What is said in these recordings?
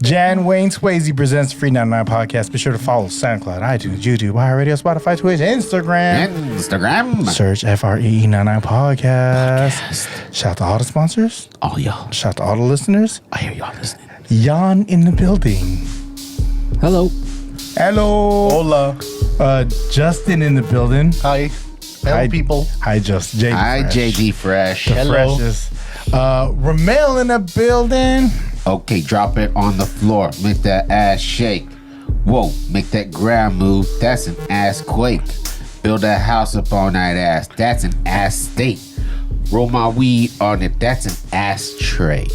Jan Wayne Swayze presents FREE99 podcast. Be sure to follow SoundCloud, iTunes, YouTube, iHeartRadio, Spotify, Twitch, Instagram. Search FREE99 podcast. Shout out to all the sponsors. All y'all. Shout out to all the listeners. I hear y'all listening. Jan in the building. Hello. Hola. Justin in the building. Hi. Hello, people. Hi, JD. Hi, Fresh. JD Fresh. The Hello. freshest. Rommel in the building. Okay, drop it on the floor. Make that ass shake. Whoa, make that ground move. That's an ass quake. Build that house up on that ass. That's an ass state. Roll my weed on it. That's an ass tray.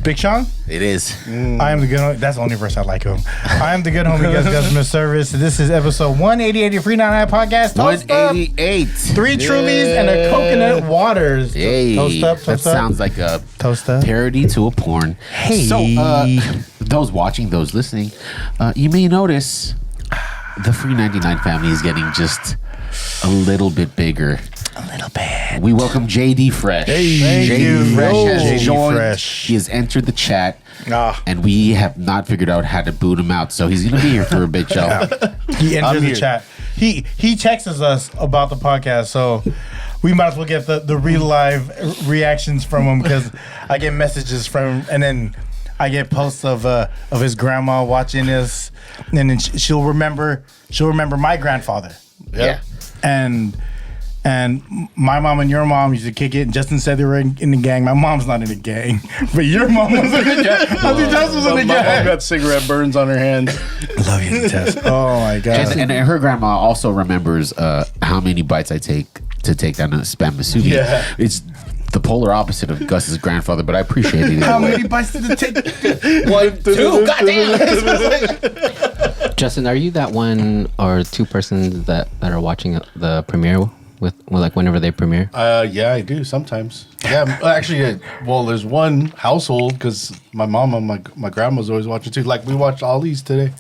Big Sean. It is. I am the good. That's the only verse I like him. I am the good homie guest customer service. This is episode 188 of FREE99 podcast. Toast up. 188. 3 Trulies and a coconut waters. Hey, Toast up. that sounds like a Toast up. parody to a porn. Hey. So, those watching, those listening, you may notice the FREE99 family is getting just a little bit bigger. A little bit. We welcome JD Fresh. Hey, thank JD you. Fresh has JD joined. Fresh. He has entered the chat, Ah. and we have not figured out how to boot him out. So he's going to be here for a bit, y'all. He enters the here. chat. He texts us about the podcast, so we might as well get the real live reactions from him because I get messages from him, and then I get posts of his grandma watching this, and then she'll remember my grandfather. Yeah. And my mom and your mom used to kick it. Justin said they were in the gang. My mom's not in the gang, but your mom was in the gang. Auntie Tess was in the My mom gang. got cigarette burns on her hands. Love you, Tess. Oh my god. And her grandma also remembers how many bites I take to take down a spam masubi. Yeah. It's the polar opposite of Gus's grandfather, but I appreciate it. How either way. many bites did it take? 1, 2, goddamn! Justin, are you that one or two persons that are watching the premiere with like whenever they premiere? Yeah, I do sometimes. Yeah, actually, well, there's one household because my mom and my grandma's always watching too. Like we watched Ollie's today.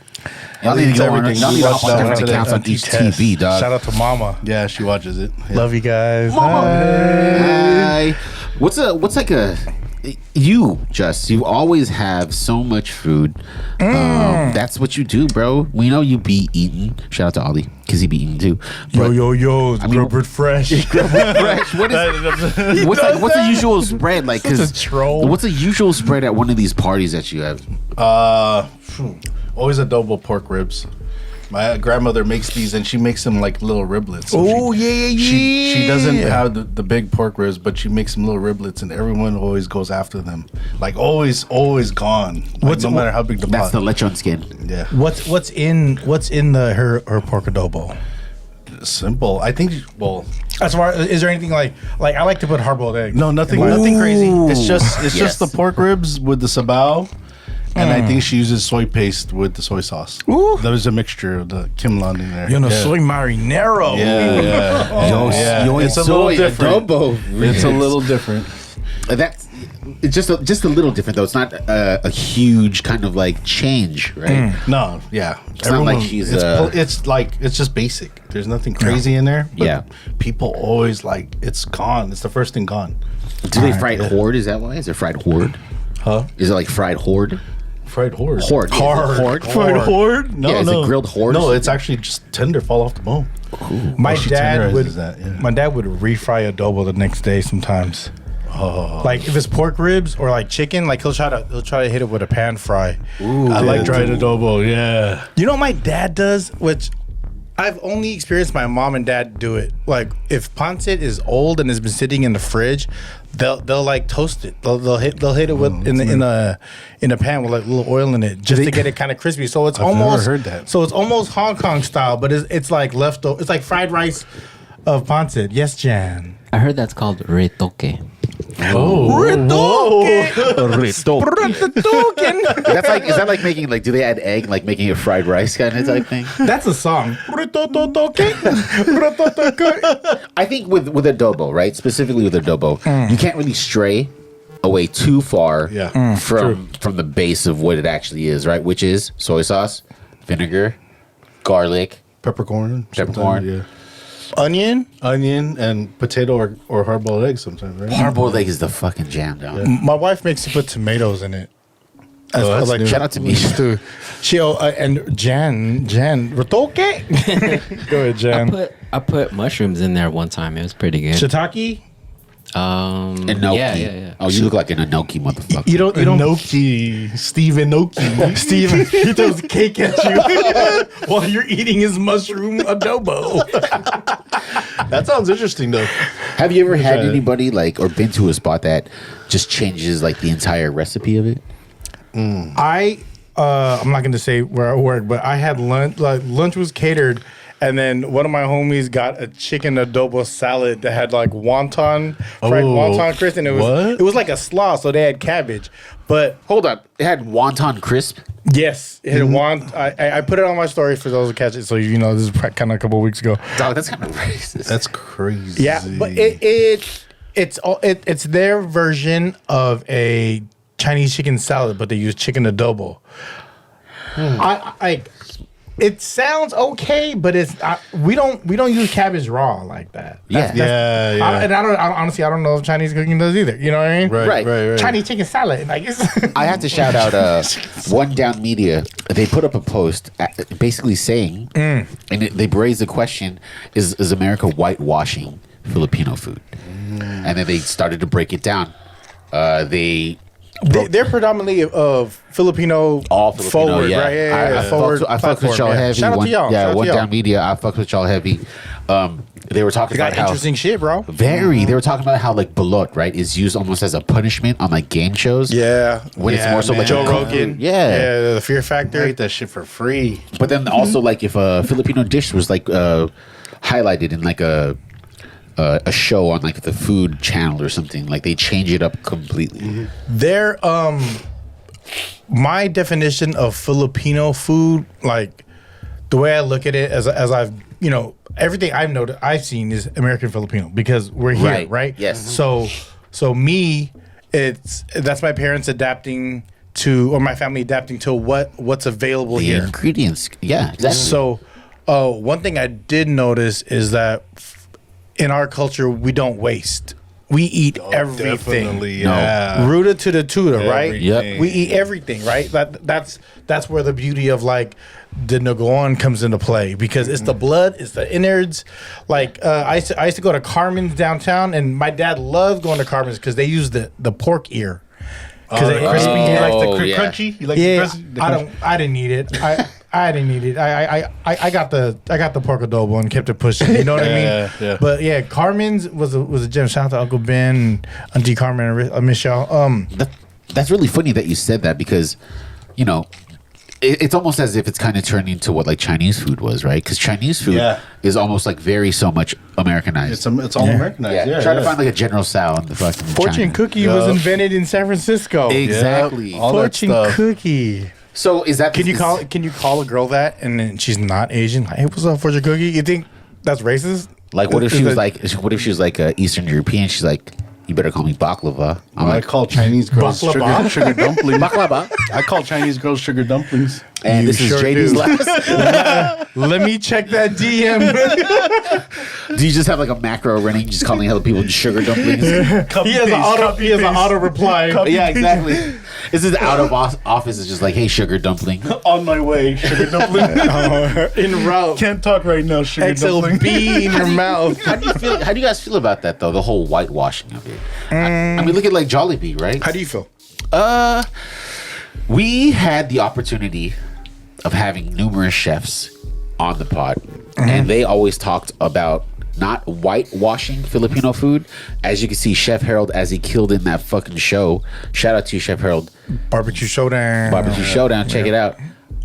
Y'all need to go on. Everything. Y'all need to We hop watched on that one different today. accounts on Auntie each Tess. TV, dog. Shout out to Mama. Yeah, she watches it. Yeah. Love you guys. Hi. What's like a you always have so much food. That's what you do, bro. We know you be eating. Shout out to Ollie because he be eating too. But Yo, I mean- Gilbert Fresh. Fresh, what's the usual spread like? Such a troll. What's the usual spread at one of these parties that you have? Always adobo pork ribs. My grandmother makes these, and she makes them like little riblets. So Oh, yeah. She doesn't have the big pork ribs, but she makes them little riblets, and everyone always goes after them. Like always gone. Like, no matter how big the That's pot. the lechon skin. Yeah, What's in her pork adobo? simple. I think. Well, As far is there anything like I like to put hard-boiled eggs. no, nothing crazy. It's just the pork ribs with the sabao. And I think she uses soy paste with the soy sauce. Ooh. There's a mixture of the kimlan in there. Soy marinero. Yeah. Yo, It's a soy little different. adobo. It's a little different. That's it's just a little different though. It's not a huge kind of like change, right? No, yeah. It's not like she's, it's just basic. There's nothing crazy in there. But Yeah. people always like it's gone. It's the first thing gone. Do they fried horde? Is that why? Is it fried horde? Huh? Is it like fried horde? Fried horde. Horde. Yeah, is it horde? Fried horde? No, Yeah, is it no. grilled horde? No, it's actually just tender, fall off the bone. My She dad would tenderizes that, yeah. my dad would refry adobo the next day sometimes. Oh. Like if it's pork ribs or like chicken, like he'll try to hit it with a pan fry. I like dried adobo, yeah. You know what my dad does, which I've only experienced my mom and dad do it. Like if pancit is old and has been sitting in the fridge, they'll like toast it. They'll hit it with in a pan with like a little oil in it just to get it kind of crispy. So it's almost never heard that. So it's almost Hong Kong style, but it's like leftover. It's like fried rice of pancit. Yes, Jan. I heard that's called retoque. That's like is that like making like do they add egg like making it fried rice kind of type thing? That's a song. I think with adobo, right? Specifically with adobo, you can't really stray away too far Yeah. from the base of what it actually is, right? Which is soy sauce, vinegar, garlic, Peppercorn. Peppercorn. sometimes, Yeah. Onion. and potato or hard-boiled eggs sometimes, right? Hard-boiled egg is the fucking jam, dog. My wife makes me put tomatoes in it. That's new. Shout out to me. She and Jan retoque. Go ahead, Jan. I put mushrooms in there one time. It was pretty good. Shiitake. Enoki. Yeah. Oh, you look like an Enoki motherfucker. You don't. Enoki. Steve Enoki. Steven, he throws cake at you while you're eating his mushroom adobo. That sounds interesting, though. Have you ever had try it. anybody or been to a spot that just changes the entire recipe of it? I'm not going to say where I work, but I had lunch. Lunch was catered, and then one of my homies got a chicken adobo salad that had fried wonton crisp, and it was like a slaw, so they had cabbage. But Hold on. It had wonton crisp? yes, it had wonton. I put it on my story for those who catch it, so this is kind of a couple of weeks ago. Dog, that's kind of racist. That's crazy. Yeah, but it's their version of a Chinese chicken salad, but they use chicken adobo. It sounds okay, but we don't use cabbage raw like that. Yeah. And honestly, I don't know if Chinese cooking does either. You know what I mean? Right. Chinese chicken salad, I have to shout out One Down Media. They put up a post basically saying, and they raised the question, is America whitewashing Filipino food? And then they started to break it down. They're predominantly of Filipino, all Filipino, forward, yeah. right? Yeah. Forward. I fucked with y'all heavy. Shout out to y'all. Yeah, Shout out One to y'all. Down Media. I fucked with y'all heavy. They were talking They got about how interesting shit, bro. They were talking about how balot, right, is used almost as a punishment on game shows. Yeah. When it's more so man. Joe a cook Rogan. food. Yeah. The Fear Factor. I ate that shit for free. But then also if a Filipino dish was highlighted in a show on the food channel or something, they change it up completely. They're my definition of Filipino food, the way I look at it as I've everything I've seen is American Filipino because we're here, right? Yes. So me, that's my parents adapting to, or my family adapting to what's available The here. ingredients, yeah, exactly. So one thing I did notice is that in our culture we don't waste. We eat everything. Definitely, yeah. Rooted to the tutor, right? Yep. We eat everything, right? That's where the beauty of the Nagoan comes into play because it's the blood, it's the innards. I used to go to Carmen's downtown, and my dad loved going to Carmen's because they use the pork ear. Because crispy. You like the yeah. crunchy? You like yeah, the crunchy? I didn't need it. I didn't need it. I got the pork adobo and kept it pushing. You know what I mean? Yeah. But yeah, Carmen's was a gem. Shout out to Uncle Ben and Auntie Carmen and Michelle. That's really funny that you said that because, it's almost as if it's kind of turning to what Chinese food was, right? Because Chinese food is almost very so much Americanized. It's all Americanized. Yeah. Try to find a General Tso in the fucking Fortune China. cookie was invented in San Francisco. Exactly. All that Fortune stuff. cookie. So is that Can you call a girl that and then she's not Asian? Hey, what's up, fortune cookie? You think that's racist? what if she was what if she was Eastern European? She's you better call me baklava. I call Chinese girls Baklava? sugar dumplings. baklava. I call Chinese girls sugar dumplings. And You this is sure JD's do. last. Let me check that DM. Do you just have a macro running, just calling other people sugar dumplings? He has an auto reply. Yeah, exactly. This is out of office. It's just hey, sugar dumpling. On my way, sugar dumpling. En route. Can't talk right now, sugar dumpling. XLB in your mouth. How do you guys feel about that though? The whole whitewashing of it. I mean, look at Jollibee, right? How do you feel? We had the opportunity of having numerous chefs on the pod, and they always talked about not whitewashing Filipino food. As you can see, Chef Harold, as he killed in that fucking show. Shout out to you, Chef Harold. Barbecue Showdown. Barbecue Showdown. Check it out.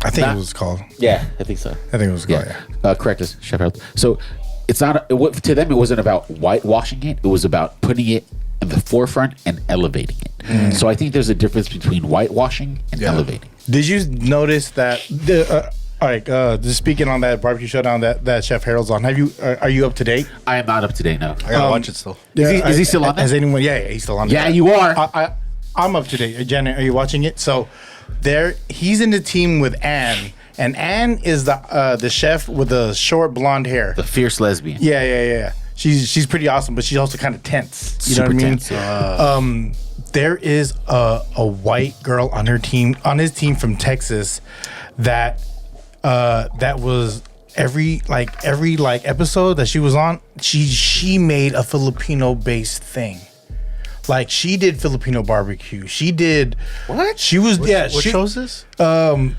I think it was called. Yeah, I think so. I think it was called, yeah. Correct us, Chef Harold. So it's not to them. It wasn't about whitewashing it. It was about putting it in the forefront and elevating it. So I think there's a difference between whitewashing and elevating. Did you notice that just speaking on that barbecue showdown that Chef Harold's on, are you up to date? I am not up to date now. I gotta watch it still. Is he still on that? Has anyone? Yeah, he's still on. Yeah, there. you are. I'm up to date. Janet, are you watching it? So he's in the team with Ann, and Anne is the chef with the short blonde hair. The fierce lesbian. Yeah. She's pretty awesome, but she's also kind of tense. You Super know what tense, I mean? There is a white girl on his team from Texas that was every episode that she was on, she made a Filipino based thing. Like she did Filipino barbecue. She did What? She was What show is this?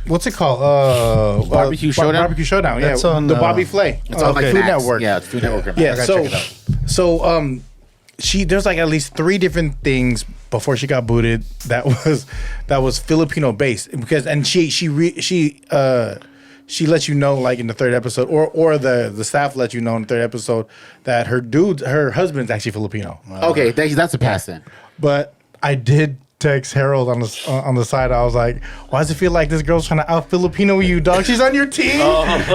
What's it called? Barbecue Showdown? Barbecue Showdown. That's yeah, on, the Bobby Flay. It's on like Food Max. Network. Yeah, it's Food Network. Yeah, gotta so check it out. there's like at least 3 different things before she got booted that was Filipino based, because she lets you know, like in the 3rd episode, or the staff lets you know in the 3rd episode that her husband's actually Filipino. Okay, that's a pass then. But I did text Harold on the side. I was like, why does it feel like this girl's trying to out Filipino you, dog? She's on your team.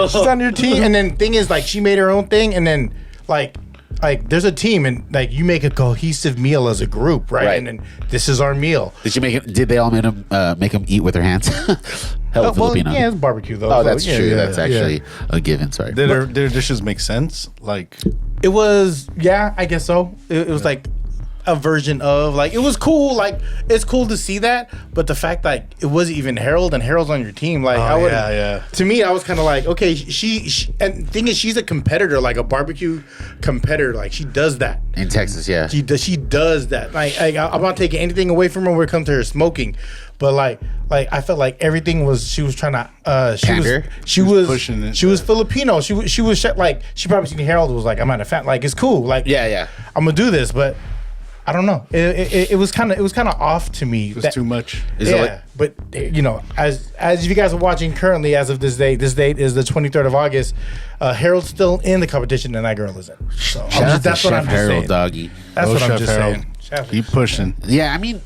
She's on your team. And then thing is, like, she made her own thing, and then like there's a team, and like you make a cohesive meal as a group, right? And then this is our meal. Did they all make him eat with their hands? Hell, Filipino. Yeah, it's barbecue though. Oh, so, that's yeah, true. yeah, That's yeah. actually a given. Sorry. Did their dishes make sense? Like, It was, yeah, I guess so. It was like a version of, like, it was cool. Like, it's cool to see that, but the fact like it wasn't even Harold, and Harold's on your team, like, I would. yeah. To me, I was kind of like, okay, she and the thing is, she's a competitor, like a barbecue competitor. Like, she does that. In Texas, yeah. She does that. Like, I'm not taking anything away from her when it comes to her smoking, but like I felt like everything was, she was trying to she was pushing it. She was Filipino. She was like, she probably seen Harold, was like, I'm not a fan. Like, it's cool. Like, Yeah. I'm gonna do this, but I don't know. It was kind of off to me. it was too much. But you know, as you guys are watching currently, as of this date is the 23rd of August. Harold's still in the competition, and that girl isn't. So that's what I'm just Harold, saying. doggy. That's what I'm Chef just Harold. saying. Chef- Keep pushing. Yeah, I mean,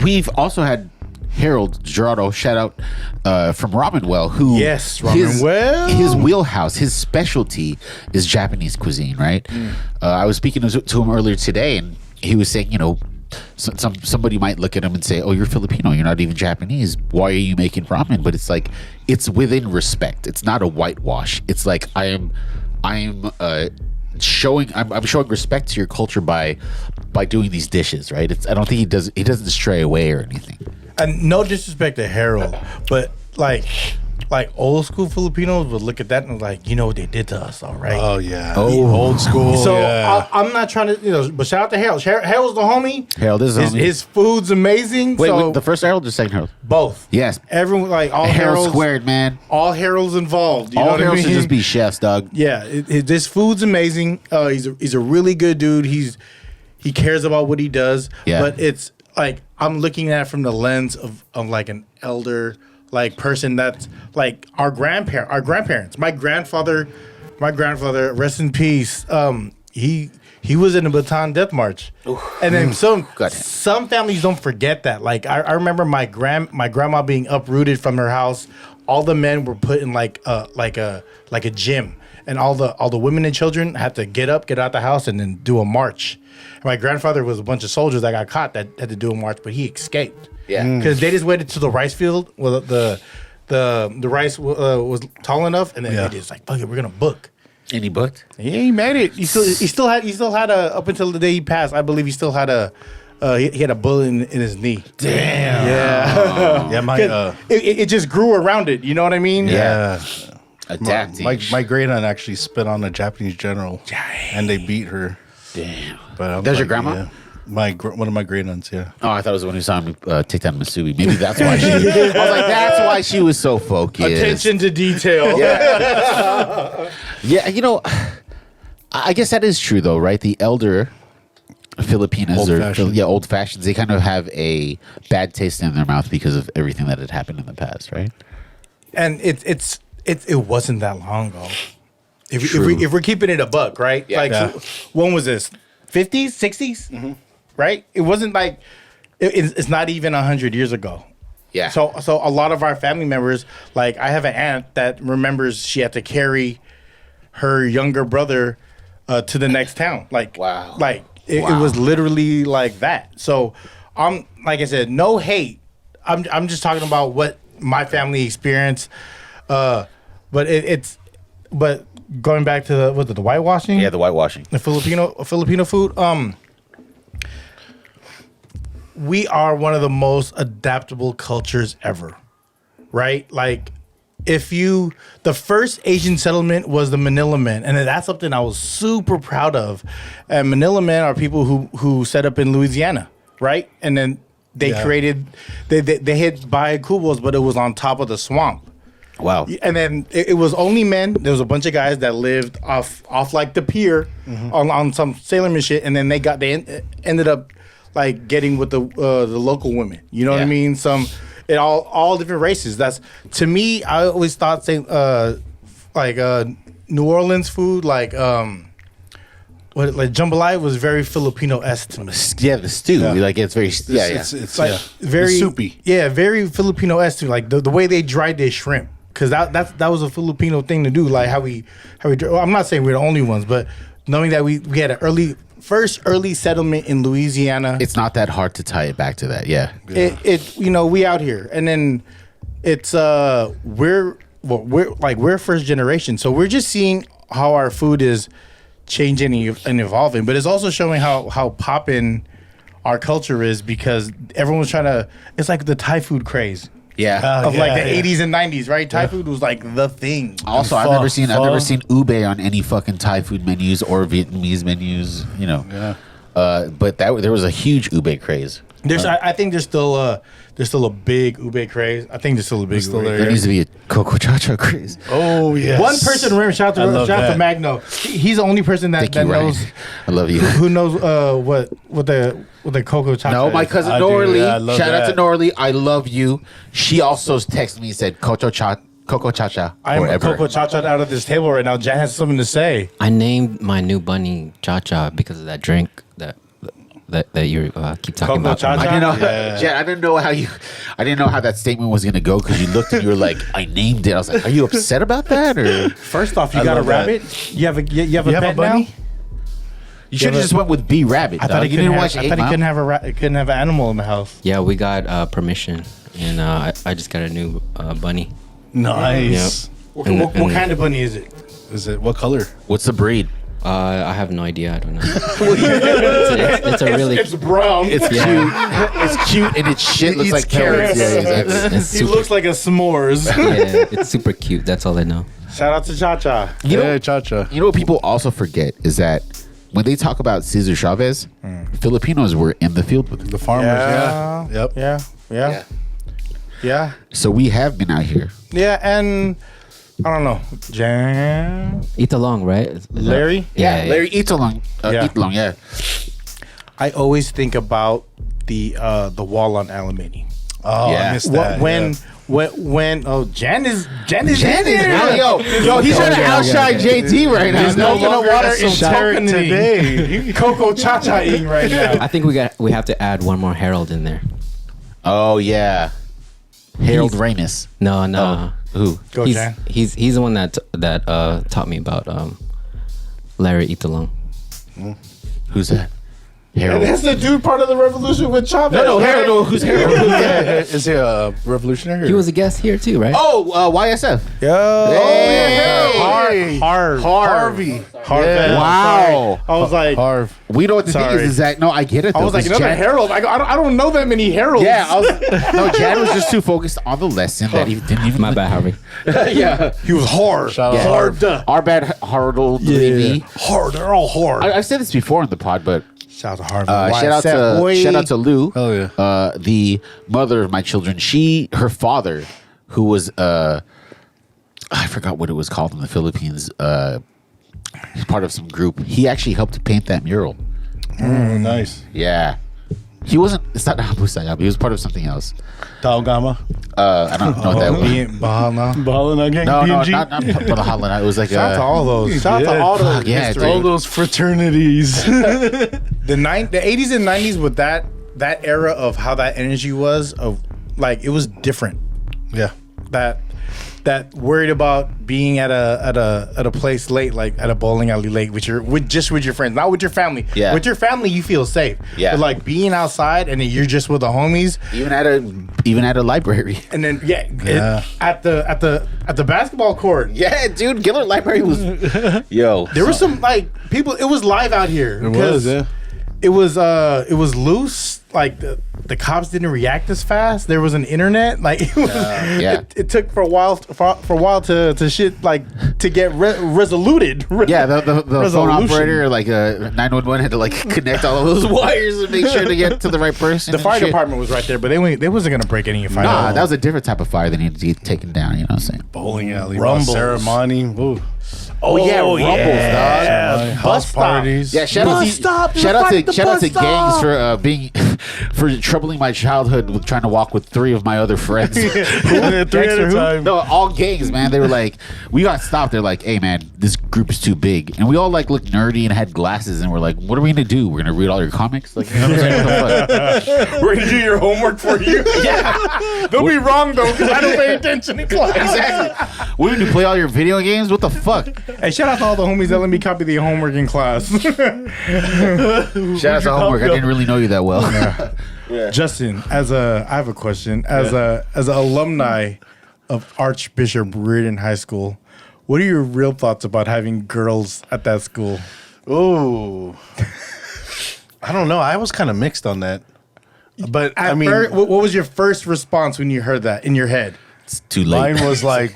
we've also had Harold Gerardo, shout out from Ramen Well, who Yes, Ramen Well. his wheelhouse, his specialty is Japanese cuisine, right? I was speaking to him earlier today, and he was saying, somebody might look at him and say, "Oh, you're Filipino. You're not even Japanese. Why are you making ramen?" But it's like, it's within respect. It's not a whitewash. It's like I'm showing respect to your culture by doing these dishes, right? I don't think he doesn't stray away or anything. And no disrespect to Harold, but like old school Filipinos would look at that and was like, you know what they did to us, all right? Oh yeah. Old school. So yeah. I'm not trying to, but shout out to Harold. Harold's the homie. Harold is the homie. His food's amazing. Wait, the first Harold or second Harold? Both. Yes. Everyone, like, all Harold Harold's squared, man. All Harold's involved. You know All what I Harold mean? should just be chefs, dog. Yeah, this food's amazing. He's a really good dude. He cares about what he does. Yeah. But it's like, I'm looking at it from the lens of like an elder, like, person that's like our grandparents. My grandfather, rest in peace. He was in the Bataan Death March. And then some families don't forget that. Like, I remember my grandma being uprooted from her house. All the men were put in like a gym, and all the women and children had to get out the house, and then do a march. And my grandfather was a bunch of soldiers that got caught that had to do a march, but he escaped. Yeah. Because they just waited till the rice field, well, the rice was tall enough, and then they just like, fuck it, we're gonna book. And he booked? Yeah, he made it. He still had a, up until the day he passed, I believe he still had he had a bullet in his knee. Damn. Yeah. Yeah, my it just grew around it. You know what I mean? yeah. Adapting. My great aunt actually spit on a Japanese general, and they beat her. Damn. But I'm There's your grandma? Yeah. One of my great aunts. Yeah. Oh, I thought it was the one who saw me take down Masubi. Maybe that's why I was like, that's why she was so focused. Attention to detail. Yeah, I guess that is true though, right? The elder Filipinos old fashions, they kind of have a bad taste in their mouth because of everything that had happened in the past, right? And it wasn't that long ago. If we're keeping it a buck, right? Yeah. So when was this? 50s, 60s? Mm-hmm. Right? It wasn't like it's not even 100 years ago. Yeah. So a lot of our family members, like, I have an aunt that remembers she had to carry her younger brother to the next town. Like, wow. Like, it was literally like that. So like I said, no hate. I'm just talking about what my family experienced. But going back to the whitewashing. Yeah, the whitewashing. The Filipino food. We are one of the most adaptable cultures ever, right? Like, the first Asian settlement was the Manila Men, and that's something I was super proud of. And Manila Men are people who set up in Louisiana, right? And then they created, they hit Bahay Cubos, but it was on top of the swamp. Wow. And then it was only men. There was a bunch of guys that lived off like the pier on some sailorman shit, and then they ended up like getting with the local women. You know what I mean? All different races. That's, to me, I always thought New Orleans food, like jambalaya was very Filipino-esque to me. Yeah, the stew. Like, it's very... It's Like very it's soupy. Yeah, very Filipino-esque to me. Like the way they dried their shrimp. Because that was a Filipino thing to do. Like how we I'm not saying we're the only ones, but knowing that we had an early settlement in Louisiana. It's not that hard to tie it back to that. Yeah. We out here, and then it's we're first generation, so we're just seeing how our food is changing and evolving. But it's also showing how poppin' our culture is, because everyone's trying to. It's like the Thai food craze. Yeah. Of the 80s and 90s, right? Thai food was like the thing. Also, I've never seen ube on any fucking Thai food menus or Vietnamese menus, you know. Yeah. But there was a huge ube craze. I think there's still a big ube craze. I think there's still a big ube There craze. needs to be a Coco Chacha craze. Oh, yes. One person, remember, shout out to Magno. He's the only person that Thank you, Ryan. knows. I love you. Who knows what the Coco Chacha No, my is. cousin I do, Norley. yeah, I love Shout out to that. Norley. I love you. She also texted me and said Coco Chacha I'm forever. Coco Chacha out of this table right now. Jan has something to say. I named my new bunny Cha Cha because of that drink that you keep talking Coco about. Cha-Cha? I didn't know. Yeah. Jen, I didn't know how that statement was gonna go, because you looked and you were like, "I named it." I was like, "Are you upset about that?" Or First off, you I got a love that. rabbit. You have a pet bunny? now? you should have just went with B Rabbit. I thought he you couldn't didn't have. watch I 8 thought he Mile? couldn't have an animal in the house. Yeah, we got permission, and I just got a new bunny. Nice. What And- kind of bunny is it? Is it what color? What's the breed? I have no idea. I don't know. it's a really. It's brown. It's cute. It's cute, and its shit looks like carrots. Yeah, exactly. It's He super, looks like a s'mores. yeah, it's super cute. That's all I know. Shout out to Cha Cha. You know, Yeah, Cha-Cha. you know what people also forget is that when they talk about Cesar Chavez, Filipinos were in the field with him. The farmers, yeah. Yep. Yeah. So we have been out here. Yeah, and I don't know. Jan. Eat along, right? Is that- Larry? Yeah, Larry Eatalong. Yeah. Eatalong, yeah. I always think about the wall on Alamany. Oh, Yeah. I missed that. Jan is Yo, he's trying to outshine JT right now. There's no longer water in esoteric today. Coco Cha-Cha-ing right now. I think we have to add one more Harold in there. Oh, yeah. Harold Ramis. No. Who? Go, Jan. He's the one that taught me about Larry Eat Along. Who's that? Harold. That's the dude part of the revolution with Chavez. No, Harold. No, who's Harold? Is he a revolutionary? He was a guest here too, right? Oh, YSF. Harvey. Wow. I was like, Harv. We know what the thing Sorry. is that, no, I get it. I was like, another Harold. I don't know that many Heralds. Yeah, no, Jan was just too focused on the lesson that he didn't even. My bad, Harvey. Yeah. He was hard. Shout out Hard. Our bad Harold Levy. Hard. They're all hard. I've said this before on the pod, but Shout out to Harvey. shout out to Lou. Oh, yeah. The mother of my children. Her father, who was I forgot what it was called in the Philippines. He's part of some group. He actually helped to paint that mural. Nice. Yeah. He wasn't. It's not Abu Sayyab. He was part of something else. Taogama. I don't know what that was. Bahala gang. No, PNG. not the Holland. It was like Shout out to all those. Shout out to all those. Yeah, history. dude. All those fraternities. The 80s and 90s with that era of how that energy was, of like, it was different. Yeah. That that worried about being at a place late, like at a bowling alley late with your friends, not with your family. Yeah. With your family, you feel safe. Yeah. But like being outside and then you're just with the homies, Even at a library. and then at the basketball court. Yeah, dude, Gillard Library was yo. There was some like people. It was live out here. It was, yeah. It was loose. Like the cops didn't react as fast. There was an internet. Like it was. Yeah. It took for a while to shit like to get resoluted. Yeah, the phone Resolution. operator, like 911, had to like connect all of those wires and make sure to get to the right person. The and fire shit. department was right there, but they wasn't gonna break any fire. Nah, that was a different type of fire that needed to get taken down. You know what I'm saying? Bowling alley, Rumbles. ceremony. Ooh. Oh yeah, Rumbles, dog. yeah. House Bus stop. parties. Yeah, shout out to gangs for being for troubling my childhood with trying to walk with 3 of my other friends. 3 at a time. No, all gangs, man. They were like, we got stopped. They're like, hey, man, this group is too big, and we all like looked nerdy and had glasses, and we're like, what are we gonna do? We're gonna read all your comics? Like, you know what I'm saying? What the fuck? We're gonna do your homework for you. Yeah, Don't be wrong though, because I don't pay attention in class. exactly. We're gonna play all your video games. What the fuck? Hey, shout out to all the homies that let me copy the homework in class. Shout out to homework. I didn't really know you that well. Justin, I have a question. As an alumni of Archbishop Reardon High School, what are your real thoughts about having girls at that school? Oh, I don't know. I was kind of mixed on that, but I mean, What was your first response when you heard that in your head? It's too late. mine was like,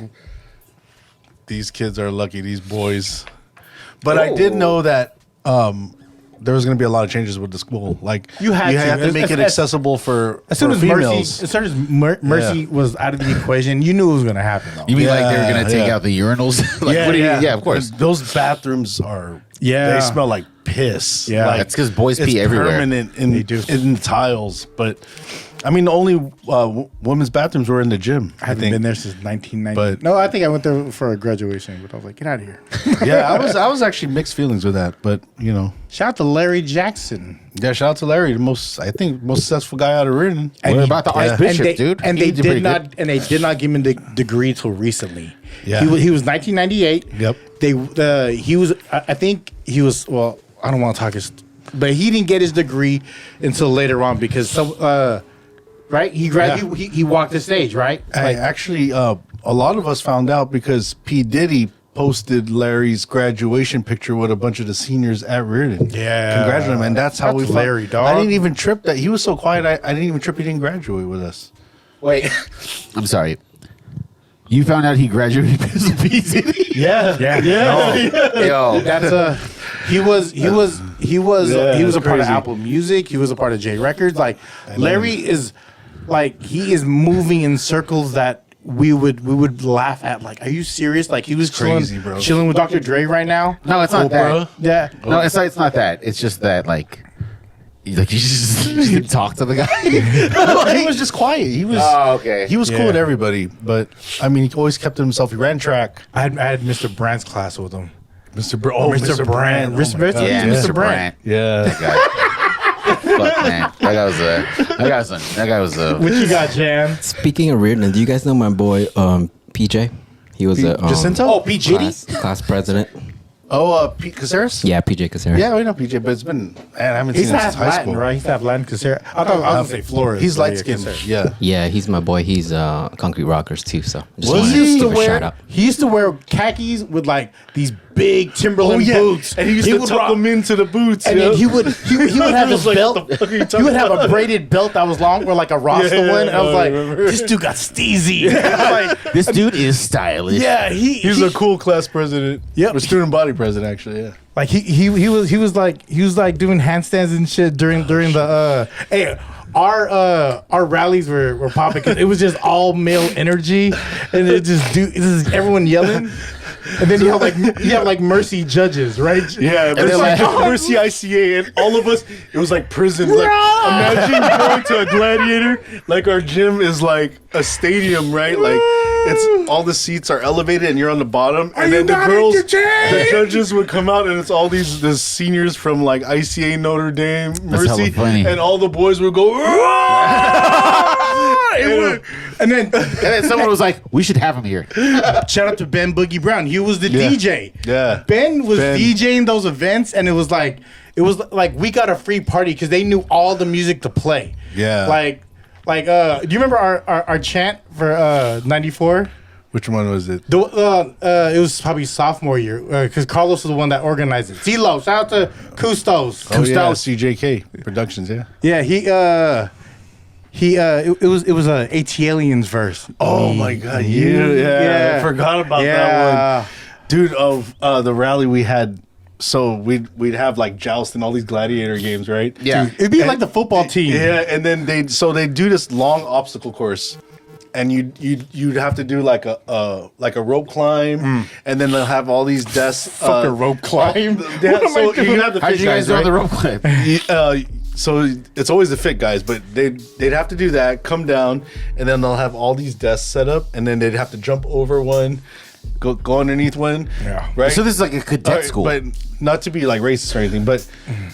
these kids are lucky, these boys. But I did know that there was going to be a lot of changes with the school. Like You had to. to make it accessible for As soon as females. Mercy was out of the equation, you knew it was going to happen. Though. You mean like they were gonna take yeah. out the urinals? Like, Yeah, what do you, yeah. yeah, of course. And those bathrooms are. Yeah. They smell like piss. Yeah. Like, That's 'cause boys it's pee everywhere. Permanent in, They do. in the tiles, but I mean, the only women's bathrooms were in the gym. I haven't been there since 1990. But- no, I think I went there for a graduation, but I was like, get out of here. Yeah, I was actually mixed feelings with that, but you know, Shout out to Larry Jackson. yeah. Shout out to Larry, the most successful guy out of Reardon. What about the Archbishop, dude? And He they did pretty did not give him the degree till recently. Yeah. He was 1998. Yep. He was. I think he was. Well, I don't want to talk his, but he didn't get his degree until later on because some. Right. He walked the stage. Right. I actually, a lot of us found out because P. Diddy posted Larry's graduation picture with a bunch of the seniors at Reardon. Yeah. Congratulate him. And that's how That's we Larry, found. dog. I didn't even trip that. He was so quiet. I didn't even trip he didn't graduate with us. Wait, I'm sorry. You found out he graduated because of P. Diddy? Yeah. Yo, That's he was a part of crazy. Apple Music. He was a part of J Records. Like Larry is like he is moving in circles that we would laugh at. Like, are you serious? Like he was Crazy, bro. chilling with Dr. Dre right now. no, it's not that. Yeah. No, it's not that. It's just that like you just didn't talk to the guy. He was just quiet. He was. Oh, okay. He was cool Yeah. with everybody, but I mean, he always kept to himself. He ran track. I had Mr. Brandt's class with him. Mr. Mr. Brand. Mr. Oh my God. Yeah, Mr. Mr. Brand. Yeah. Fuck, man. That guy was What you got, Jan? Speaking of Reardon, do you guys know my boy PJ? He was a Jacinto? Oh, P. Giddy? class president. Oh, Pete Caceres? Yeah, PJ Casera. Yeah, we know PJ, but it's been, man, I haven't He's seen him half since high Latin, school. right? He's half Latin. Casera. I thought I was gonna say Flores. He's but light yeah, skinned. Casera. Yeah. Yeah, he's my boy. He's Concrete Rockers too. So just He wanted used to give a wear shout out. he used to wear khakis with like these big Timberland boots, And he used to would tuck rock- them into the boots. And then he would have his was like, belt. what the fuck are you He talking would have a about? braided belt that was long, or like a Rasta Yeah, one. And I was I like, remember. this dude got steezy. Like, This dude is stylish. yeah, He's a cool class president. Yep. Or student body president, actually, yeah. like he was like doing handstands and shit during the hey. Our rallies were popping because it was just all male energy, and it just everyone yelling, and then you have like Mercy judges, right? Yeah, but they're it's like like- Mercy ICA, and all of us, it was like prison. Like, imagine going to a Gladiator, like our gym is like a stadium, right? Like, it's all the seats are elevated and you're on the bottom, and then the girls, the judges would come out, and it's all the seniors from like ICA Notre Dame, That's hella Mercy, funny. and all the boys would go, And then And then someone was like, "We should have him here." shout out to Ben Boogie Brown. He was the DJ. Yeah. Ben was DJing those events, and it was like we got a free party because they knew all the music to play. Yeah. Like do you remember our chant for '94? Which one was it? It was probably sophomore year because Carlos was the one that organized it. CeeLo, shout out to Custos. Oh, yeah, CJK Productions, yeah. Yeah, it was a ATLiens verse. Oh my God, yeah. I forgot about that one. Dude, of the rally we had, so we'd have like joust and all these gladiator games, right? Yeah. Dude, it'd be like the football team. Yeah, and then they do this long obstacle course. And you'd have to do like a rope climb, and then they'll have all these desks. Fucking rope climb. Yeah, so you have the How'd fit you guys guys, do on right? the rope climb? So it's always the fit guys, but they'd have to do that, come down, and then they'll have all these desks set up, and then they'd have to jump over one, go underneath one. Yeah. Right. So this is like a cadet school. But not to be like racist or anything, but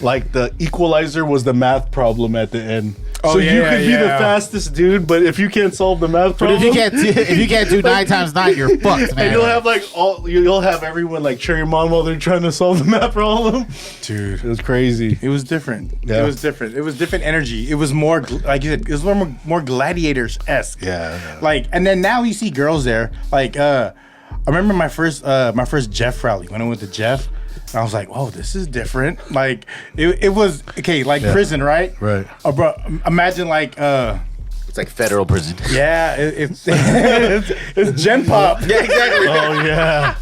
like the equalizer was the math problem at the end. Oh, so you yeah, could be the yeah. fastest dude, but if you can't solve the math But problem, if you can't do 9 times 9, you're fucked, man. and you'll have like you'll have everyone like cheer your mom while they're trying to solve the math problem. Dude. It was crazy. It was different. Yeah. It was different. It was different energy. It was more, like you said, it was more gladiators-esque. Yeah. Like, and then now you see girls there. Like, I remember my first Jeff rally when I went to Jeff. And I was like, "Whoa, this is different." Like, it was okay, like prison, right? Right. Bro, imagine like, It's like federal prison. yeah, it's Gen Pop. Yeah, exactly. Oh yeah.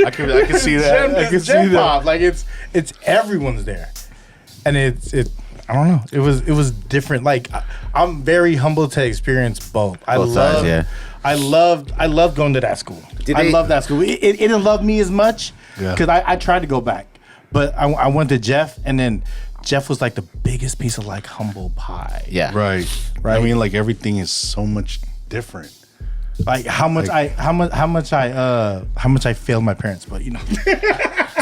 I can see that. I can see Gen that. Pop. Like it's everyone's there, and I don't know. It was different. Like I'm very humble to experience both. Both sides, yeah. I loved going to that school. I they- love that school. It didn't love me as much Yeah. because I tried to go back, but I went to Jeff, and then Jeff was like the biggest piece of like humble pie. Yeah. Right. I mean, like everything is so much different. Like how much I failed my parents, but you know.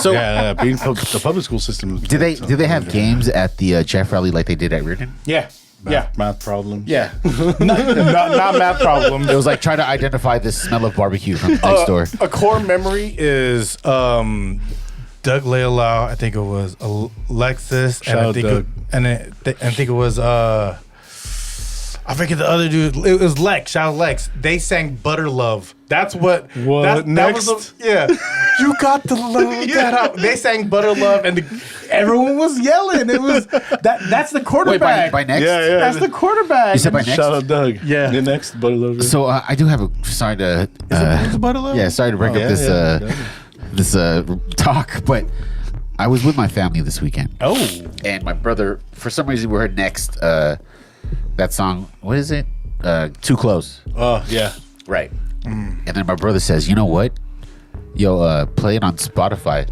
So Yeah, being the public school system. did they have games at the Jeff rally like they did at Reardon? Yeah. Yeah. Math problems. Yeah. not math problems. It was like trying to identify the smell of barbecue from the next door. A core memory is Doug Leolau. I think it was Alexis, Shout out Doug. I think it was I forget the other dude. It was Lex. Shout out Lex. They sang "Butter Love." That's what. What that was next? yeah. You got to love that out. They sang "Butter Love," and everyone was yelling. It was That's the Wait, quarterback. by next? Yeah. That's the quarterback. You said by next? Shout out Doug. Yeah. The next Butter Love. So I do have a sorry to Is it Butter Love? yeah, sorry to bring up this talk, but I was with my family this weekend. Oh. And my brother, for some reason, we heard next that song. What is it? Too Close. Oh yeah. Right. And then my brother says, "You know what? Yo, play it on Spotify."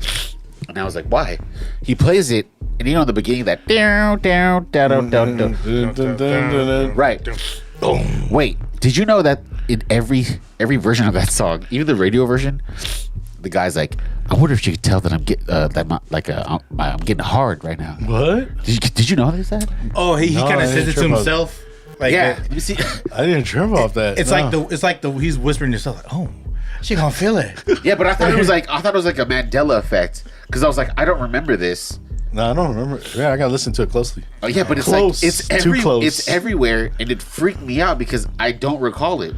And I was like, "Why?" He plays it, and in the beginning that down, down, down, down, down. Right. Wait, did you know that in every version of that song, even the radio version, the guy's like, "I wonder if you could tell that I'm I'm getting hard right now." What? Did you notice that? Oh, he No, kind I of says didn't it to trip out. himself. Like Yeah. Let me see. I didn't trip off that. It's No. like the he's whispering to himself like, "Oh, she gonna feel it." Yeah, but I thought it was like a Mandela effect because I was like, I don't remember this. No, I don't remember. Yeah, I gotta listen to it closely. Oh yeah, but it's Close. like it's Too close. it's everywhere, and it freaked me out because I don't recall it.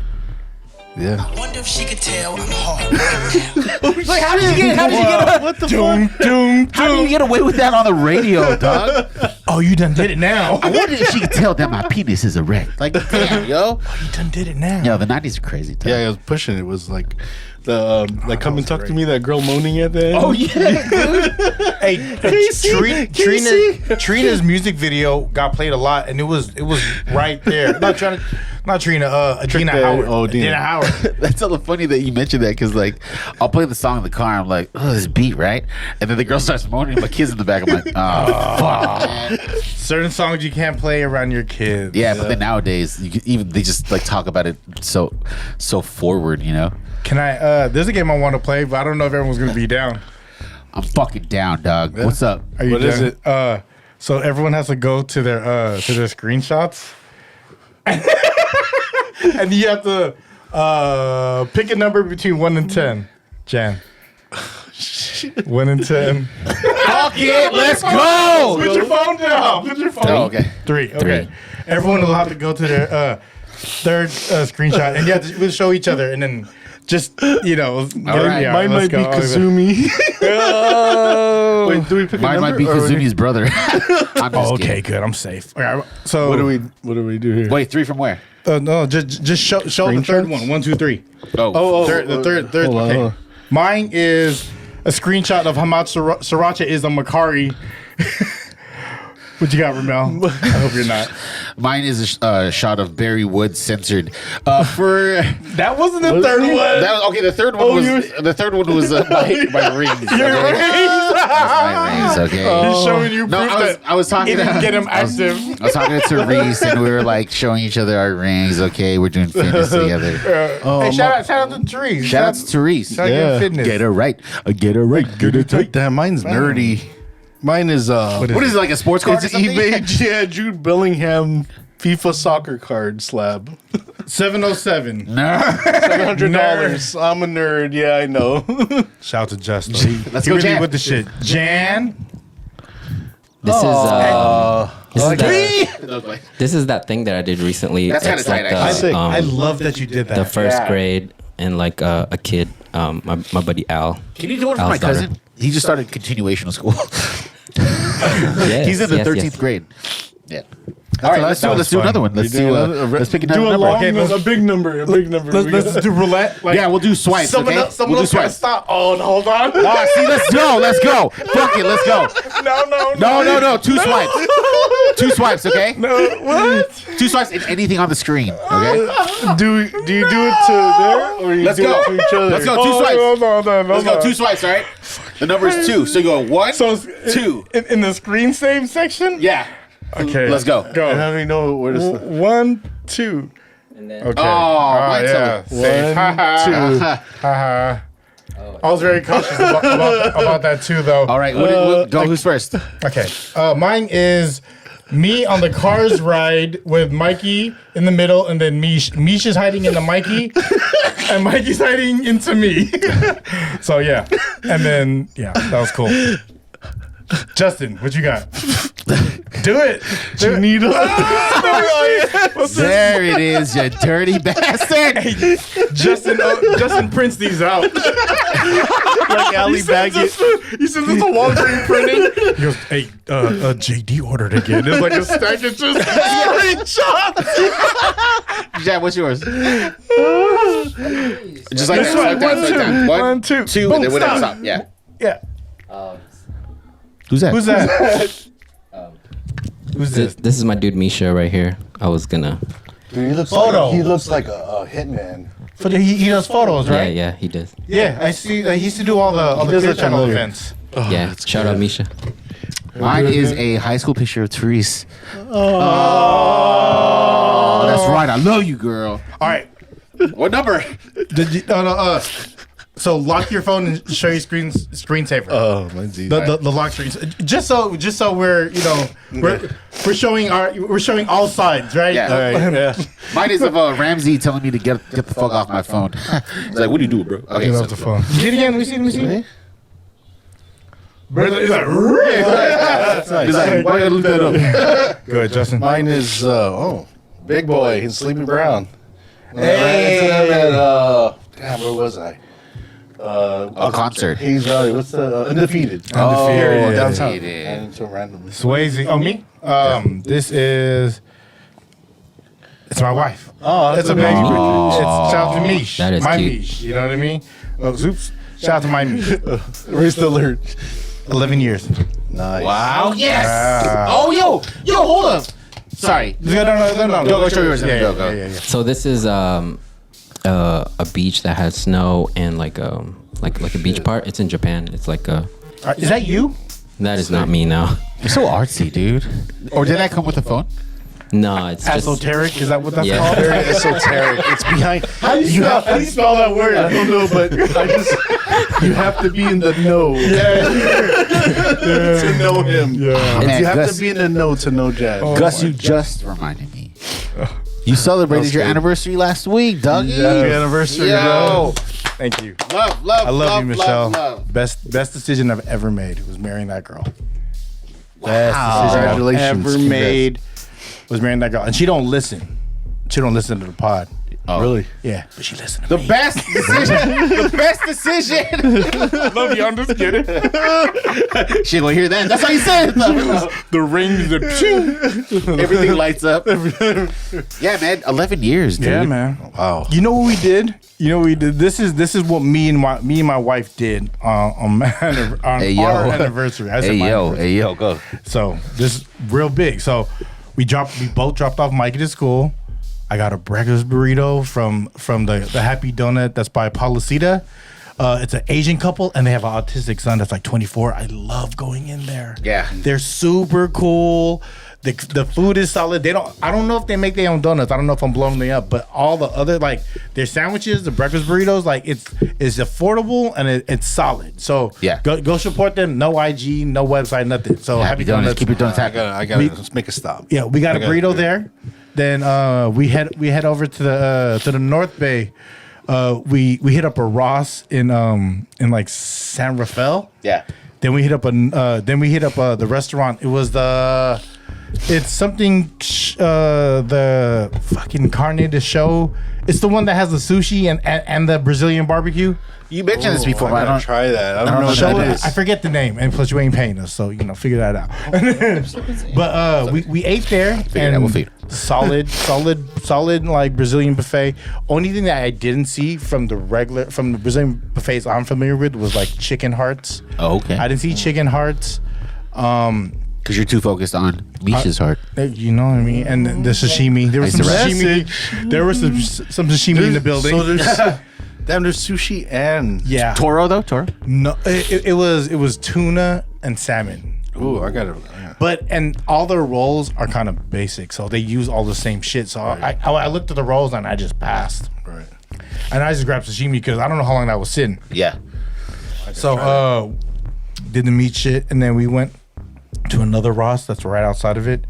Yeah. Wonder if she could tell I'm hard right now. Like, how did you get? What the Doom, fuck? doom, How do you get away with that on the radio, dog? Oh, you done did it now. I wonder if she could tell that my penis is erect. Like, damn, yo. You done did it now. Yo, the 90s are crazy. Dog. Yeah, I was pushing. It was like the like come and talk to me. That girl moaning at the end. Oh yeah, dude. Hey, Trina's music video got played a lot, and it was right there. Not Trina. Adina Day. Howard. Oh, Adina. Adina Howard. That's hella funny that you mentioned that because like I'll play the song in the car. I'm like, oh, this beat, right? And then the girl starts moaning. My kid's in the back. I'm like, oh, fuck. Man. Certain songs you can't play around your kids. Yeah, but then nowadays, they just like talk about it so forward, you know. Can I? There's a game I want to play, but I don't know if everyone's gonna be down. I'm fucking down, dog. What's up? Are you What down? is it? So everyone has to go to their screenshots. and you have to pick a number between 1 and 10. Jan. 1 and 10. Fuck it, let's go. Put your phone down. Put your phone. Oh, okay. 3. Okay. Everyone will have to go to their third screenshot, and we'll show each other, and then just right. Mine might be Kazumi. Wait, do we pick a Mine number? might be or Kazumi's brother. I'm just Okay, kidding. good. I'm safe. Okay, so What do we do here? Wait, 3 from where? no, just show the third one. 1, 2, 3. The third. hold on, Okay. hold on. Mine is a screenshot of how much sriracha is on Macari. What you got, Rommel? I hope you're not. Mine is a shot of Barry Woods censored. For That wasn't the third one. okay, the third one was my rings. Your Okay? rings. My rings. Okay. He's showing you No, proof I was talking it didn't to get him active. I was talking to Reese, and we were like showing each other our rings. Okay, we're doing fitness together. Hey, shout out to Therese. Shout out to Reese. Shout out to fitness. Get it right. Get it right. Get it right. Damn, mine's nerdy. Mine is What is it, like a sports card? It's or something? eBay. Jude Bellingham FIFA soccer card slab. 707. $700. I'm a nerd. Yeah, I know. Shout out to Justin. Let's He go, really Jan. with the shit. Jan. This Okay. this is that thing that I did recently. That's kinda It's tight, like actually. I love that you did that. the first grade and like a kid, my buddy Al. Can you do it for Al's my cousin? daughter. He just started continuation of school. Yes, He's in the yes, 13th yes. grade. Yeah. All right, let's do another one. Let's do let's pick another Do a number. long, Okay, a big number. A big number. Let's do roulette. Like, Yeah, we'll do swipes. Someone Okay, else, we'll do swipes. stop. Oh, hold on. Oh, see, let's go. Let's go. Fuck it, let's go. No. 2 swipes. 2 swipes. Okay. No, what? 2 swipes and anything on the screen. Okay. Do you do it to there or you Let's do go. it to each other? Let's go. 2 swipes. Hold on. Let's go. 2 swipes. All right. The number is 2. So you go 1, So 2. in the screen save section. Yeah. Okay. Let's go. And Go. how do you know where to start? 1, 2. And then Okay. Oh, mine's yeah. so- Safe. 1, 2. Haha. I was very cautious about that too, though. All right. Go. Who's first? Okay. Mine is me on the Cars ride with Mikey in the middle, and then Mish. Mish is hiding into Mikey, and Mikey's hiding into me. So yeah, and then that was cool. Justin, what you got? Do it. Needle. There it is, you dirty bastard. Justin prints these out. Like Ali Baggett. He sends us a Walgreens printing. He goes, "Hey, JD ordered again." It's like a stack of just screenshots. Jack, what's yours? Just like that. Swipe down. 1, 2. 2, Boom, and then whatever. stop. Stop. Yeah. Yeah. Who's that? Who's that? Who's this, this? this is my dude Misha right here. I was gonna. Dude, Photo. he looks like a hitman. He does photos, right? Yeah, he does. Yeah, I see. He used to do all the does Clear that Channel familiar. events. Yeah, shout out Misha. Mine is a high school picture of Therese. Oh, that's right. I love you, girl. All right. What number? Did you? So lock your phone and show your screensaver. Oh, mine's easy. The lock screens. Just so we're we're showing all sides, right? Yeah. All right, yeah. Mine is of Ramsey telling me to get the fuck off my phone. He's like, "What do you do, bro?" Okay, Get so off the phone. Get it again. Let me see. He's like, he's like, "Why you gotta look that up?" good, Justin. Mine is Big Boy in Sleepy Brown. Hey. Damn, where was I? A concert. Hayes Valley. What's the Undefeated? Undefeated. Downtown. Undefeated. And so randomly. Swayze. Oh, me? This is. It's my wife. Oh, It's a baby picture. It's shout out to Mish. That is my cute. Mish. You know what I mean? Oops. Shout out to my Mish. Where's the alert? 11 years. Nice. Wow. Yes. Wow. Oh, yo, hold up. Sorry. No. Go show yours. Yeah. Go. So this is a beach that has snow and like a beach part. It's in Japan. It's like a. Is that you? That is not me now. You're so artsy, dude. Or did that come with the phone? No, it's just. Esoteric? Is that what that's Yeah. called? Very esoteric. It's behind. How do you spell that word? I don't know, but you have to be in the know to know him. Yeah. Man, You have Gus, to be in the know to know jazz. Gus, you just reminded me. You celebrated your good. anniversary last week, doggy. Happy anniversary, Yo. bro. Thank you. Love, I love you, Michelle. love. Best decision I've ever made was marrying that girl. Wow. Best decision I've Congratulations. ever Congrats. made was marrying that girl, and she don't listen. She don't listen to the pod. Oh. Really? Yeah, but she listens. To The best decision. The best decision. love you. I'm just kidding. She gonna hear that. That's how you say it. The rings, the Everything lights up. Yeah, man. 11 years, dude. yeah, man. Wow. You know what we did? This is what me and my wife did on our anniversary. I said my anniversary. Hey, yo, go. So this is real big. So we both dropped off Mikey to school. I got a breakfast burrito from the Happy Donut that's by Policita. It's an Asian couple and they have an autistic son that's like 24. I love going in there. Yeah. They're super cool. The food is solid. I don't know if they make their own donuts. I don't know if I'm blowing them up, but all the other like their sandwiches, the breakfast burritos, like it's affordable and it's solid. So Yeah. go support them. No IG, no website, nothing. So Happy Donuts. Keep your donuts I happy. gotta let's make a stop. Yeah, we got a burrito there. Then we head over to the North Bay. We hit up a Ross in like San Rafael. Yeah. Then we hit up the restaurant. It was it's something the fucking carne de show. It's the one that has the sushi and the Brazilian barbecue. You mentioned this before. I But I gotta don't. try that. I don't know what Show that it. is. I forget the name, and plus you ain't paying us, so figure that out. But we ate there, it out, and we'll feed. solid like Brazilian buffet. Only thing that I didn't see from the Brazilian buffets I'm familiar with was like chicken hearts. Oh, okay. I didn't see chicken hearts. Because you're too focused on Misha's heart. You know what I mean? And the sashimi. There was some Nice sashimi. There was some sashimi in the building. So there's sushi and yeah. Toro though, Toro. No, it was tuna and salmon. ooh, I gotta. And all their rolls are kind of basic, so they use all the same shit. So I looked at the rolls and I just passed. Right. And I just grabbed sashimi because I don't know how long that was sitting. Yeah. So did the meat shit, and then we went to another Ross that's right outside of it,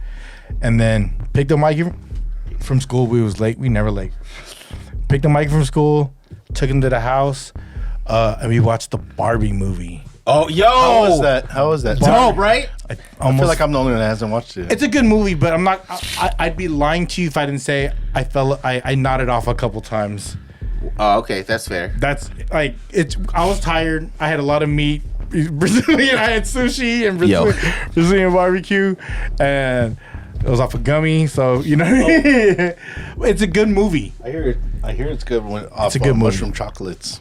and then picked up Mikey from school. We was late. We never late. Picked up Mikey from school, took him to the house, and we watched the Barbie movie. Oh, yo. How was that? Dope, right? I I feel like I'm the only one that hasn't watched it. It's a good movie, but I'm not. I'd be lying to you if I didn't say I nodded off a couple times. Oh, okay. That's fair. That's like I was tired. I had a lot of meat. Brazilian. I had sushi and Brazilian barbecue, and it was off a gummy. So it's a good movie. I hear it's good when off a good movie. mushroom chocolates.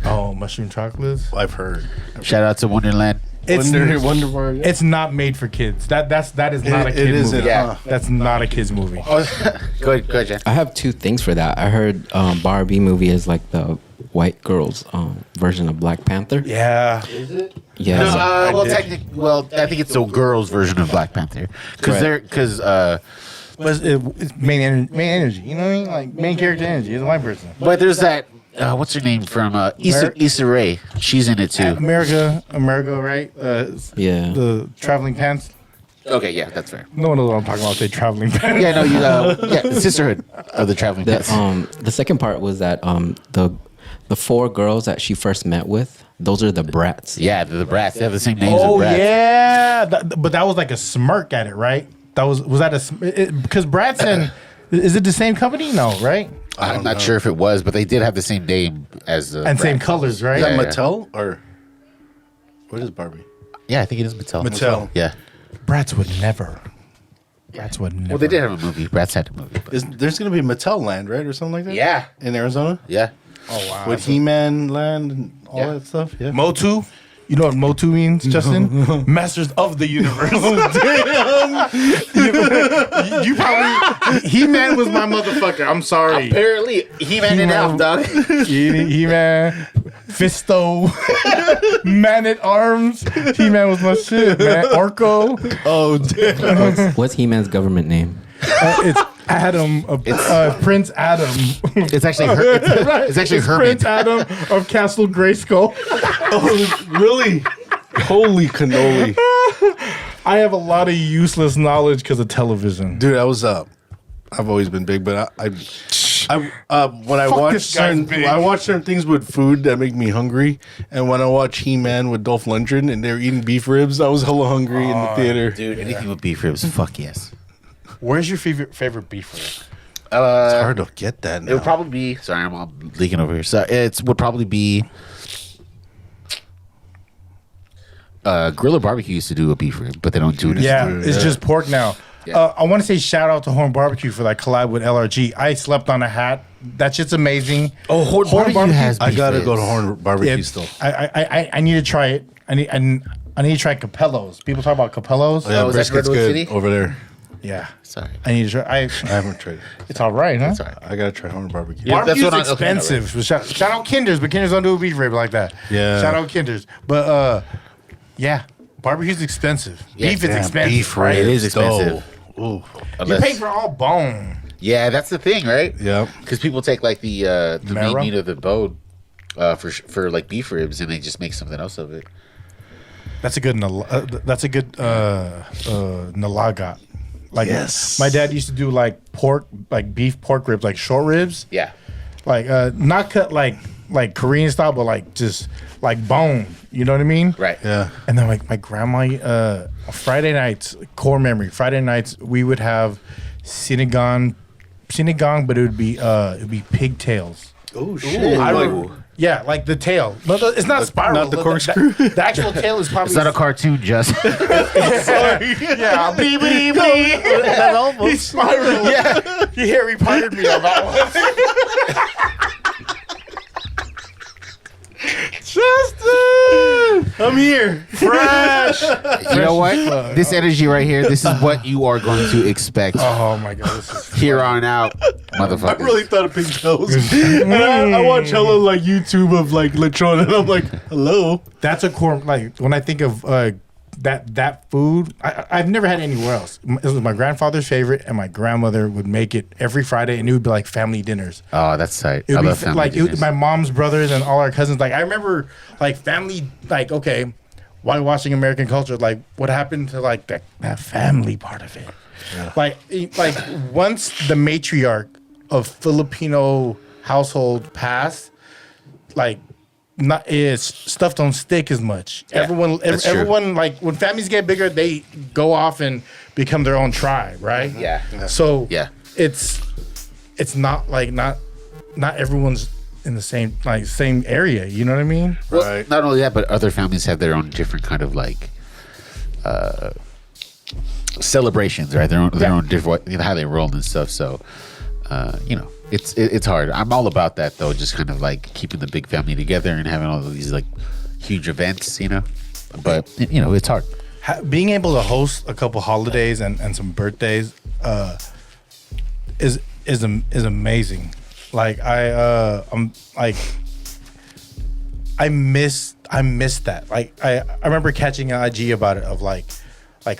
Oh, mushroom chocolates. I've heard. Shout out to Wonderland. Wonder Bar. Yeah. It's not made for kids. That is not a kid It isn't. movie. Yeah. That's not a kid's movie. Go ahead, Jen. I have two things for that. I heard Barbie movie is like the white girls version of Black Panther. Yeah. Yeah. I think it's the girls' version of Black Panther because But it's main energy. You know what I mean? Like main character energy. It's a white person. but there's that what's her name from Issa Rae. She's in it too. America, right? Yeah. The traveling pants. Okay, yeah, that's fair. No one knows what I'm talking about. They traveling pants. Yeah, no, the sisterhood of the traveling pets. The second part was that the four girls that she first met with, those are the brats. Yeah, the brats. They have the same names. Oh as brats. yeah, but that was like a smirk at it, right? That was that because Bratz and is it the same company? No, right? I'm not sure if it was, but they did have the same name as the And same brats. colors, right? Is that Yeah. Mattel or what is Barbie? Yeah, I think it is Mattel. Mattel. Yeah. Bratz would never. Bratz would never. Well, they did have a movie. Bratz had a movie. But There's gonna be Mattel Land, right, or something like that? yeah, In Arizona yeah. Oh wow. with He-Man Land and all Yeah. that stuff. Yeah. Motu. You know what Motu means, Justin? Masters of the Universe. Damn. You probably He-Man was my motherfucker. I'm sorry. Apparently, He-Man and Alf, dog. He-Man, Fisto, Man at Arms. He-Man was my shit, man. Orko. Oh damn. What's He-Man's government name? It's Adam. Prince Adam. It's actually it's actually It's Herman. Prince Adam of Castle Grayskull. Oh really? Holy cannoli. I have a lot of useless knowledge because of television. Dude, I was I've always been big, but when I watch this guy's certain, big. I watch certain things with food that make me hungry, and when I watch He-Man with Dolph Lundgren and they're eating beef ribs, I was hella hungry in the theater. Dude, anything with beef ribs, fuck yes. Where's your favorite beef rib? It's hard to get that now. It would probably be. Sorry, I'm all leaking over here. So it would probably be. Griller Barbecue used to do a beef rib, but they don't do it. Yeah, anymore. it's just pork now. Yeah. I want to say shout out to Horn Barbecue for that collab with LRG. I slept on a hat. That shit's amazing. Oh, Horn Barbecue has. I beef gotta go to ribs. Horn Barbecue Yeah, still. I need to try it. I need to try Capellos. People talk about Capellos. Yeah, Oh, is that brisket's Redwood good City? over there. Yeah. Sorry. I need to try. I haven't tried it. It's all right, huh? Sorry. I gotta try Horn Barbecue. Yeah. Barbecue's That's what I'm- okay, expensive. Shout out Kinder's, but Kinder's don't do a beef rib like that. Yeah. Shout out Kinder's. But yeah, barbecue's expensive. Yeah, beef is Damn, expensive. beef right? It is expensive. Ooh. You Unless- pay for all bone. Yeah, that's the thing, right? Yep. Because people take like the Marrow? meat of the bone for like beef ribs, and they just make something else of it. That's a good. Nalaga. Like Yes. my dad used to do like beef pork ribs, like short ribs, Yeah. like not cut like Korean style, but like just like bone. You know what I mean? Right. Yeah. And then like my grandma, Friday nights, core memory. Friday nights we would have sinigang, but it would be pigtails. Oh shit. Yeah, like the tail. But it's not spiral. not the corkscrew? The actual tail is probably. It's not a cartoon, just. Yeah, bleep, bleep, bleep. That almost. He spiraled. Yeah, you Harry Pottered me on that one. Justin, I'm here, fresh. You know what? This energy right here, this is what you are going to expect Oh my god, this is. here on out, motherfucker. I really thought of pigtails. And I watch hella like YouTube of like lechon, and I'm like, hello. That's a core. Like when I think of that food, I've never had it anywhere else. It was my grandfather's favorite, and my grandmother would make it every Friday, and it would be like family dinners. Oh, that's tight. It I would love be family like dinners. my mom's brothers and all our cousins. Like I remember, like family. Like okay, while watching American Culture, like what happened to like that family part of it. Like once the matriarch of Filipino household passed, like. Not is stuff don't stick as much. Yeah, that's true. Everyone like when families get bigger, they go off and become their own tribe, right? Yeah. So Yeah. it's not like not everyone's in the same area. You know what I mean? Well, Right. not only that, but other families have their own different kind of like celebrations, right? Their own different, how they roll and stuff. So, it's hard. I'm all about that though, just kind of like keeping the big family together and having all of these like huge events, But it's hard. Being able to host a couple holidays and some birthdays is amazing. Like I'm like I miss that. Like I remember catching an IG about it of like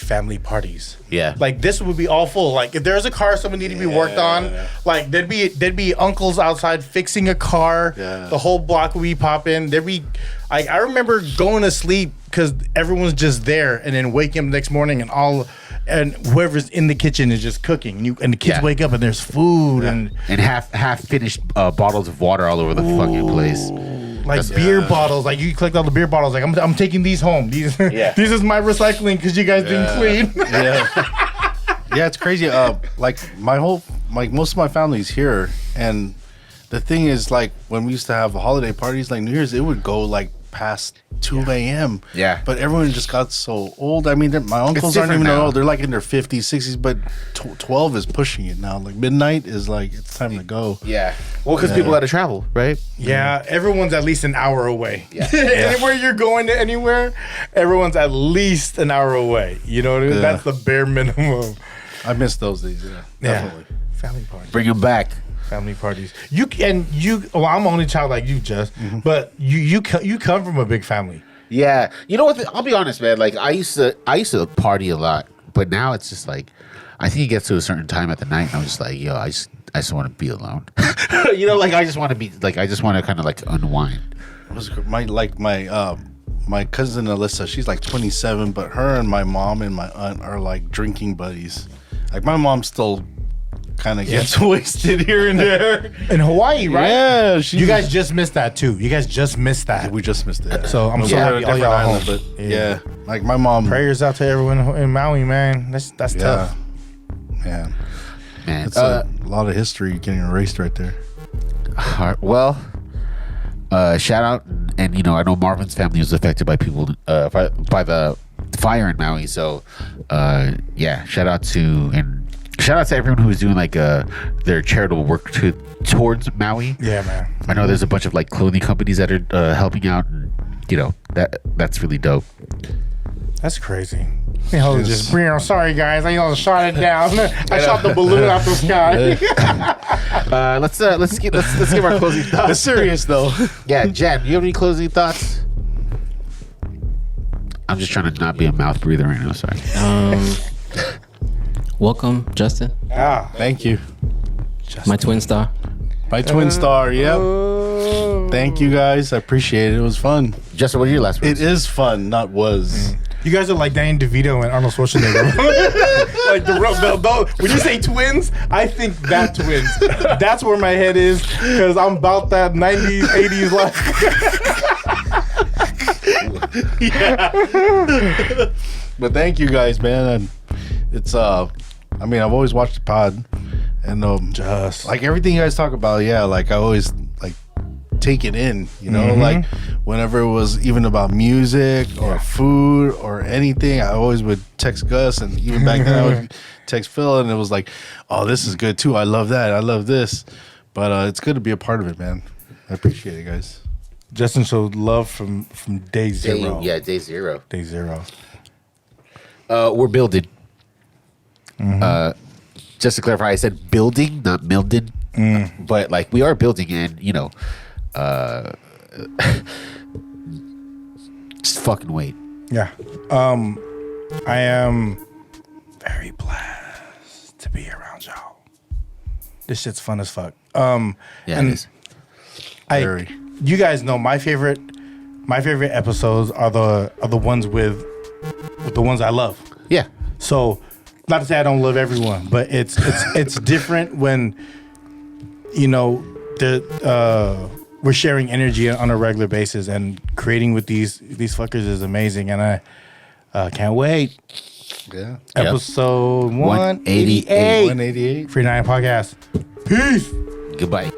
family parties. Yeah. Like this would be all full. Like if there's a car someone needed to be worked on, like there'd be uncles outside fixing a car. Yeah. The whole block would be popping. There'd be I remember going to sleep because everyone's just there, and then waking up the next morning and whoever's in the kitchen is just cooking. And the kids Yeah. wake up and there's food and half finished bottles of water all over the fucking place. like beer bottles. Like you collect all the beer bottles. Like I'm taking these home. These this is my recycling because you guys didn't clean. Yeah, it's crazy. Like most of my family's here, and the thing is, like when we used to have holiday parties, like New Year's, it would go like past 2 a.m. Yeah. But everyone just got so old. I mean, my uncles aren't different even now. old. They're like in their 50s, 60s, but 12 is pushing it now. Like midnight is like, it's time to go. Yeah. Well, because people got to travel, right? Yeah, everyone's at least an hour away. Yeah. Anywhere you're going to anywhere, everyone's at least an hour away. You know what I mean? Yeah. That's the bare minimum. I miss those days. Yeah, definitely. Family parties. Bring them back. Family parties. Well, I'm only child like you, Just, but you come from a big family. Yeah. You know what? I'll be honest, man. Like I used to party a lot, but now it's just like I think it gets to a certain time at the night, and I'm just like, yo, I just want to be alone. Like I just want to be like I just want to kind of like unwind. My cousin Alyssa, she's like 27, but her and my mom and my aunt are like drinking buddies. Like my mom's still kind of gets wasted here and there. In Hawaii, right? Yeah, You guys just missed that too. You guys just missed that. we just missed it. So I'm so We're happy at a all different y'all island, home. but yeah, like my mom. Prayers out to everyone in Maui, man. That's tough. Yeah, Man, it's a lot of history getting erased right there. well, shout out, and you know, I know Marvin's family was affected by people by the fire in Maui. So, yeah, shout out to everyone who was doing like their charitable work towards Maui. Yeah, man. I know there's a bunch of like clothing companies that are helping out, and you know that's really dope. That's crazy. Just bring on. Sorry, guys. I shot it down. I shot the balloon out the sky. Let's give our closing thoughts. It's serious though. Yeah, Jen, you have any closing thoughts? I'm just trying to not be a mouth breather right now. Sorry. Welcome, Justin, Thank you, my twin star. my twin star. Yep. Thank you guys. I appreciate it. It was fun. Justin, what are your last words? It is fun, not was. You guys are like Danny DeVito and Arnold Schwarzenegger. Like when you say twins, I think that twins. That's where my head is because I'm about that 90s, 80s life. But thank you guys, man. And it's I mean, I've always watched the pod, and Just like everything you guys talk about, yeah, like I always like take it in, you know, like whenever it was even about music or food or anything, I always would text Gus, and even back then I would text Phil, and it was like, oh, this is good too. I love that. I love this. But it's good to be a part of it, man. I appreciate it, guys. Justin showed love from day zero. Day zero. Day zero. We're building. Just to clarify, I said building, not Milden. But like we are building, and you know, just fucking wait. Yeah. I am very blessed to be around y'all. This shit's fun as fuck. Yeah, and it is. You guys know my favorite episodes are the ones with the ones I love. Yeah. So, not to say I don't love everyone, but it's different when, you know, we're sharing energy on a regular basis, and creating with these fuckers is amazing, and I can't wait. Yeah. Episode 188. 188. FREE99 podcast. Peace. Goodbye.